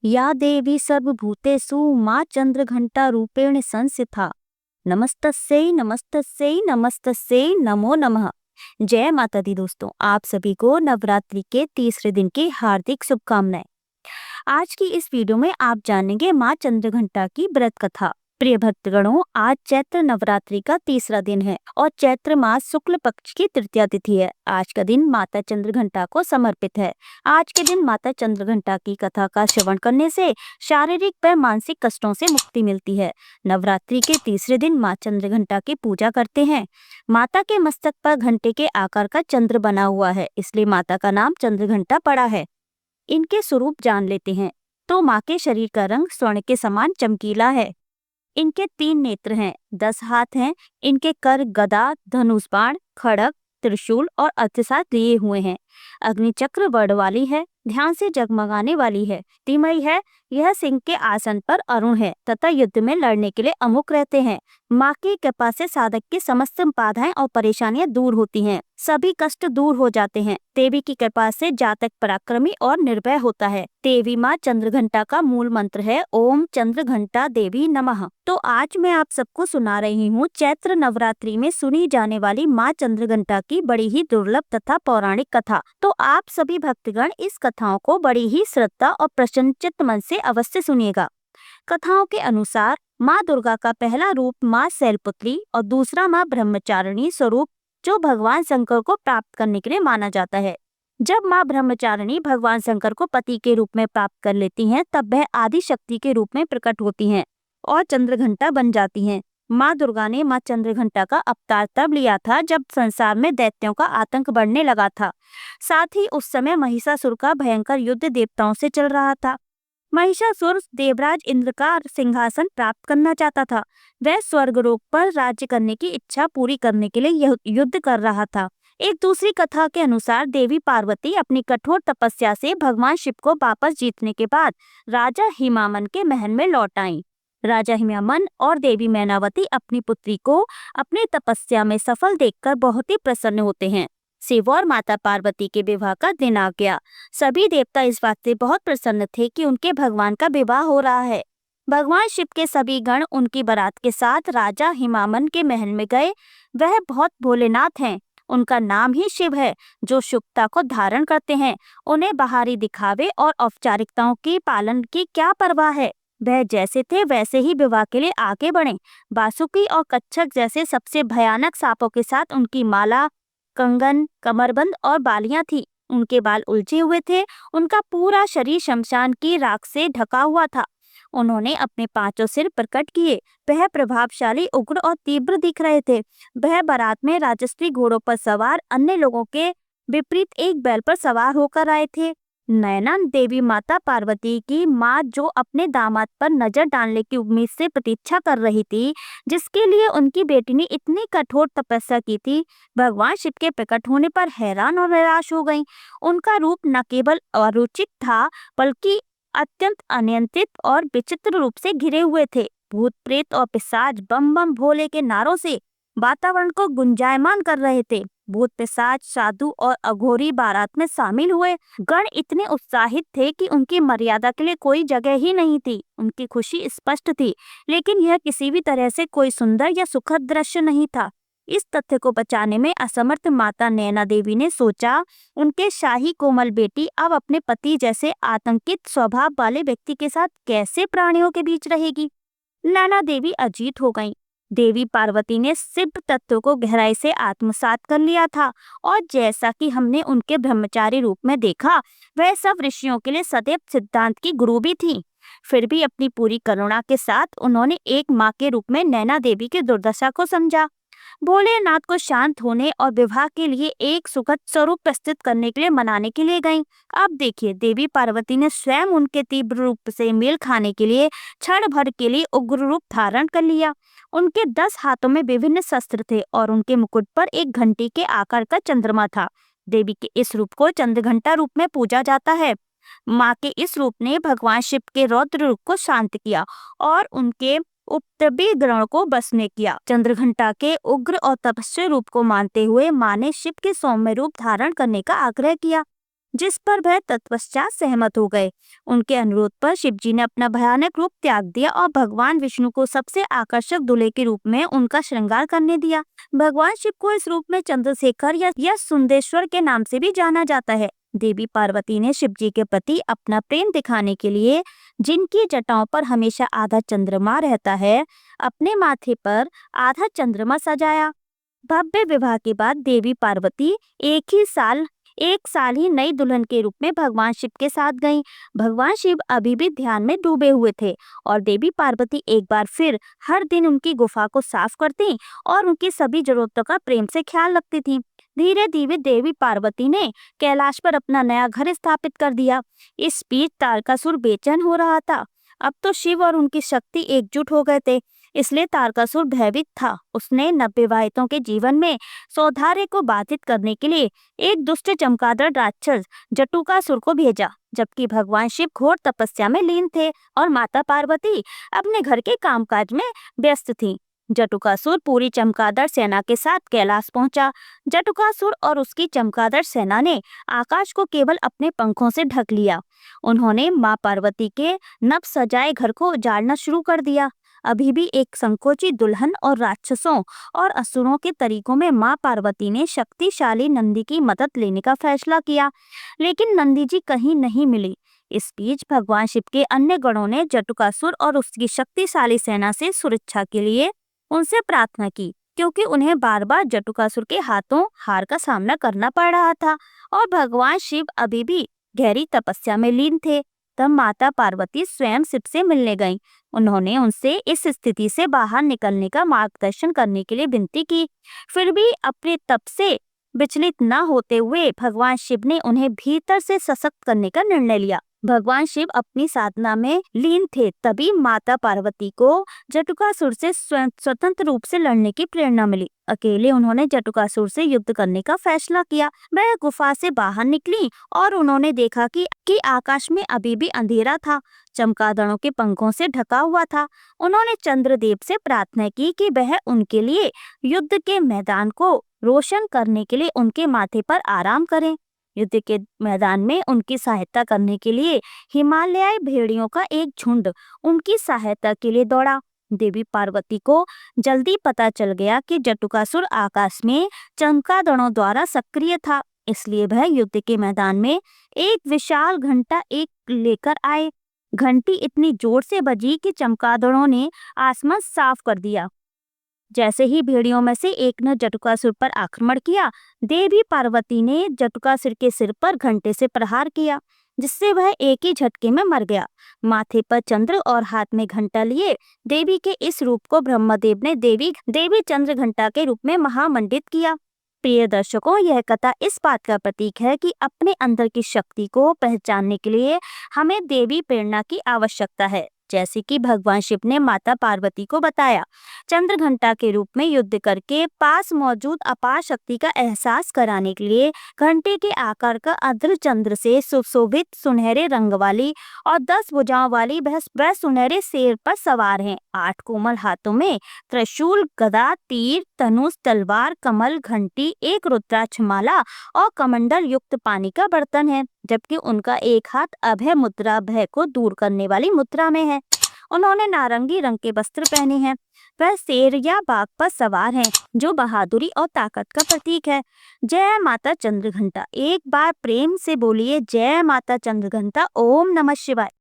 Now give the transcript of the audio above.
या देवी सर्वभूतेषु माँ चंद्रघंटा रूपेण संस्थिता। नमस्तस्यै नमस्तस्यै नमस्तस्यै नमो नमः। जय माता दी दोस्तों, आप सभी को नवरात्रि के तीसरे दिन की हार्दिक शुभकामनाएं। आज की इस वीडियो में आप जानेंगे माँ चंद्रघंटा की व्रत कथा। प्रिय भक्तगणों, आज चैत्र नवरात्रि का तीसरा दिन है और चैत्र मास शुक्ल पक्ष की तृतीया तिथि है। आज का दिन माता चंद्रघंटा को समर्पित है। आज के दिन माता चंद्रघंटा की कथा का श्रवण करने से शारीरिक व मानसिक कष्टों से मुक्ति मिलती है। नवरात्रि के तीसरे दिन माँ चंद्रघंटा की पूजा करते हैं। माता के मस्तक पर घंटे के आकार का चंद्र बना हुआ है, इसलिए माता का नाम चंद्रघंटा पड़ा है। इनके स्वरूप जान लेते हैं। तो माँ के शरीर का रंग स्वर्ण के समान चमकीला है। इनके 3 नेत्र हैं, 10 हाथ हैं। इनके कर गदा, धनुष बाण, खड़ग, त्रिशूल और अतिसार लिए हुए हैं। अग्नि चक्र वर्ण वाली है, ध्यान से जगमगाने वाली है, तिमयी है। यह सिंह के आसन पर अरुण है तथा युद्ध में लड़ने के लिए अमुक रहते हैं। माँ की कृपा से साधक की समस्त बाधाएं और परेशानियां दूर होती हैं, सभी कष्ट दूर हो जाते हैं। देवी की कृपा से जातक पराक्रमी और निर्भय होता है। देवी माँ चंद्रघंटा का मूल मंत्र है ओम चंद्रघंटा देवी नमः। तो आज मैं आप सबको सुना रही हूँ चैत्र नवरात्रि में सुनी जाने वाली माँ चंद्रघंटा की बड़ी ही दुर्लभ तथा पौराणिक कथा। तो आप सभी भक्तगण इस कथाओं को बड़ी ही श्रद्धा और प्रसन्नचित्त मन से अवश्य सुनिएगा। कथाओं के अनुसार माँ दुर्गा का पहला रूप माँ शैलपुत्री और दूसरा माँ ब्रह्मचारिणी स्वरूप जो भगवान शंकर को प्राप्त करने के लिए माना जाता है। जब माँ ब्रह्मचारिणी भगवान शंकर को पति के रूप में प्राप्त कर लेती हैं, तब वह आदि शक्ति के रूप में प्रकट होती हैं और चंद्रघंटा बन जाती हैं। माँ दुर्गा ने माँ चंद्रघंटा का अवतार तब लिया था जब संसार में दैत्यों का आतंक बढ़ने लगा था। साथ ही उस समय महिषासुर का भयंकर युद्ध देवताओं से चल रहा था। महिषासुर देवराज इंद्र का सिंहासन प्राप्त करना चाहता था। वह स्वर्गलोक पर राज्य करने की इच्छा पूरी करने के लिए युद्ध कर रहा था। एक दूसरी कथा के अनुसार देवी पार्वती अपनी कठोर तपस्या से भगवान शिव को वापस जीतने के बाद राजा हिमामन के महल में लौट आईं। राजा हिमामन और देवी मैनावती अपनी पुत्री को अपनी तपस्या में सफल देखकर बहुत ही प्रसन्न होते हैं। शिव और माता पार्वती के विवाह का दिन आ गया। सभी देवता इस बात से बहुत प्रसन्न थे कि उनके भगवान का विवाह हो रहा है। भगवान शिव के सभी गण उनकी बारात के साथ राजा हिमामन के महल में गए। वह बहुत भोलेनाथ हैं। उनका नाम ही शिव है, जो शुभता को धारण करते हैं। उन्हें बाहरी दिखावे और औपचारिकताओं की पालन की क्या परवाह है। वह जैसे थे वैसे ही विवाह के लिए आगे बढ़े। बासुकी और कच्छप जैसे सबसे भयानक सांपों के साथ उनकी माला, कंगन, कमरबंद और बालियां थी। उनके बाल उलझे हुए थे। उनका पूरा शरीर शमशान की राख से ढका हुआ था। उन्होंने अपने 5 सिर प्रकट किए। वह प्रभावशाली, उग्र और तीव्र दिख रहे थे। वह बारात में राजस्वी घोड़ों पर सवार अन्य लोगों के विपरीत एक बैल पर सवार होकर आए थे। नैना देवी माता पार्वती की माँ, जो अपने दामाद पर नजर डालने की उम्मीद से प्रतीक्षा कर रही थी, जिसके लिए उनकी बेटी ने इतनी कठोर तपस्या की थी, भगवान शिव के प्रकट होने पर हैरान और निराश हो गईं। उनका रूप न केवल अरुचित था, बल्कि अत्यंत अनियंत्रित और विचित्र रूप से घिरे हुए थे। भूत प्रेत और पिशाच बम बम भोले के नारों से वातावरण को गुंजायमान कर रहे थे। भूत पिशाच, साधु और अघोरी बारात में शामिल हुए। गण इतने उत्साहित थे कि उनकी मर्यादा के लिए कोई जगह ही नहीं थी। उनकी खुशी स्पष्ट थी, लेकिन यह किसी भी तरह से कोई सुंदर या सुखद दृश्य नहीं था। इस तथ्य को बचाने में असमर्थ माता नैना देवी ने सोचा, उनके शाही कोमल बेटी अब अपने पति जैसे आतंकित स्वभाव वाले व्यक्ति के साथ कैसे प्राणियों के बीच रहेगी। नैना देवी अजीत हो गईं। देवी पार्वती ने शिव तत्व को गहराई से आत्मसात कर लिया था और जैसा कि हमने उनके ब्रह्मचारी रूप में देखा, वह सब ऋषियों के लिए सदैव सिद्धांत की गुरु भी थी। फिर भी अपनी पूरी करुणा के साथ उन्होंने एक माँ के रूप में नैना देवी की दुर्दशा को समझा। भोलेनाथ को शांत होने और विवाह के लिए एक सुखद स्वरूप प्रस्तुत करने के लिए मनाने के लिए गईं। अब देखिए, देवी पार्वती ने स्वयं उनके तीव्र रूप से मेल खाने के लिए क्षण भर के लिए उग्र रूप धारण कर लिया। उनके 10 हाथों में विभिन्न शस्त्र थे और उनके मुकुट पर एक घंटी के आकार का चंद्रमा था। देवी के इस रूप को चंद्रघंटा रूप में पूजा जाता है। माँ के इस रूप ने भगवान शिव के रौद्र रूप को शांत किया और उनके उपद्रवी ग्रहण को बस में किया। चंद्रघंटा के उग्र और तपस्वी रूप को मानते हुए माँ ने शिव के सौम्य रूप धारण करने का आग्रह किया। जिस पर वह तत्पश्चात सहमत हो गए। उनके अनुरोध पर शिव जी ने अपना भयानक रूप त्याग दिया और भगवान विष्णु को सबसे आकर्षक दूल्हे के रूप में उनका श्रृंगार करने दिया। भगवान शिव को इस रूप में चंद्रशेखर या सुंदेश्वर के नाम से भी जाना जाता है। देवी पार्वती ने शिव जी के प्रति अपना प्रेम दिखाने के लिए, जिनकी जटाओं पर हमेशा आधा चंद्रमा रहता है, अपने माथे पर आधा चंद्रमा सजाया। भव्य विवाह के बाद देवी पार्वती एक साल ही नई दुल्हन के रूप में भगवान शिव के साथ गईं। भगवान शिव अभी भी ध्यान में डूबे हुए थे और देवी पार्वती एक बार फिर हर दिन उनकी गुफा को साफ करती और उनकी सभी जरूरतों का प्रेम से ख्याल रखती थी। धीरे धीरे देवी पार्वती ने कैलाश पर अपना नया घर स्थापित कर दिया। इस बीच तारकासुर बेचैन हो रहा था। अब तो शिव और उनकी शक्ति एकजुट हो गए थे, इसलिए तारकासुर भयभीत था। उसने नवविवाहितों के जीवन में सौहार्द को बाधित करने के लिए एक दुष्ट चमगादड़ राक्षस जटुकासुर को भेजा। जबकि भगवान शिव घोर तपस्या में लीन थे और माता पार्वती अपने घर के कामकाज में व्यस्त थीं। जटुकासुर पूरी चमगादड़ सेना के साथ कैलाश पहुंचा। जटुकासुर और उसकी चमगादड़ सेना ने आकाश को केवल अपने पंखों से ढक लिया। उन्होंने मां पार्वती के नव सजाए घर को उजाड़ना शुरू कर दिया। अभी भी एक संकोची दुल्हन और राक्षसों और असुरों के तरीकों में मां पार्वती ने शक्तिशाली नंदी की मदद लेने का फैसला किया, लेकिन नंदी जी कहीं नहीं मिली। इस बीच भगवान शिव के अन्य गणों ने जटुकासुर और उसकी शक्तिशाली सेना से सुरक्षा के लिए उनसे प्रार्थना की, क्योंकि उन्हें बार बार जटुकासुर के हाथों हार का सामना करना पड़ रहा था और भगवान शिव अभी भी गहरी तपस्या में लीन थे। तब माता पार्वती स्वयं शिव से मिलने गईं। उन्होंने उनसे इस स्थिति से बाहर निकलने का मार्गदर्शन करने के लिए विनती की। फिर भी अपने तप से विचलित न होते हुए भगवान शिव ने उन्हें भीतर से सशक्त करने का निर्णय लिया। भगवान शिव अपनी साधना में लीन थे। तभी माता पार्वती को जटुकासुर से स्वतंत्र रूप से लड़ने की प्रेरणा मिली। अकेले उन्होंने जटुकासुर से युद्ध करने का फैसला किया। वह गुफा से बाहर निकली और उन्होंने देखा कि आकाश में अभी भी अंधेरा था, चमगादड़ों के पंखों से ढका हुआ था। उन्होंने चंद्रदेव से प्रार्थना की कि वह उनके लिए युद्ध के मैदान को रोशन करने के लिए उनके माथे पर आराम करें। युद्ध के मैदान में उनकी सहायता करने के लिए हिमालयाई भेड़ियों का एक झुंड उनकी सहायता के लिए दौड़ा। देवी पार्वती को जल्दी पता चल गया कि जटुकासुर आकाश में चमगादड़ों द्वारा सक्रिय था, इसलिए वह युद्ध के मैदान में एक विशाल घंटा एक लेकर आए। घंटी इतनी जोर से बजी कि चमगादड़ों ने आसमान साफ कर दिया। जैसे ही भेड़ियों में से एक ने जटुकासुर पर आक्रमण किया, देवी पार्वती ने जटुकासुर के सिर पर घंटे से प्रहार किया, जिससे वह एक ही झटके में मर गया। माथे पर चंद्र और हाथ में घंटा लिए देवी के इस रूप को ब्रह्मदेव ने देवी चंद्र घंटा के रूप में महामंडित किया। प्रिय दर्शकों, यह कथा इस बात का प्रतीक है कि अपने अंदर की शक्ति को पहचानने के लिए हमें देवी प्रेरणा की आवश्यकता है। जैसे कि भगवान शिव ने माता पार्वती को बताया, चंद्र घंटा के रूप में युद्ध करके पास मौजूद अपार शक्ति का एहसास कराने के लिए घंटे के आकार का अर्ध चंद्र से सुशोभित सुनहरे रंग वाली और 10 भुजाओं वाली वह सुनहरे शेर पर सवार हैं। 8 कोमल हाथों में त्रिशूल, गदा, तीर, धनुष, तलवार, कमल, घंटी, एक रुद्राक्ष माला और कमंडल युक्त पानी का बर्तन है, जबकि उनका एक हाथ अभय मुद्रा, भय को दूर करने वाली मुद्रा में है। उन्होंने नारंगी रंग के वस्त्र पहने हैं। वह शेर या बाघ पर सवार हैं, जो बहादुरी और ताकत का प्रतीक है। जय माता चंद्रघंटा। एक बार प्रेम से बोलिए, जय माता चंद्रघंटा। ओम नमः शिवाय।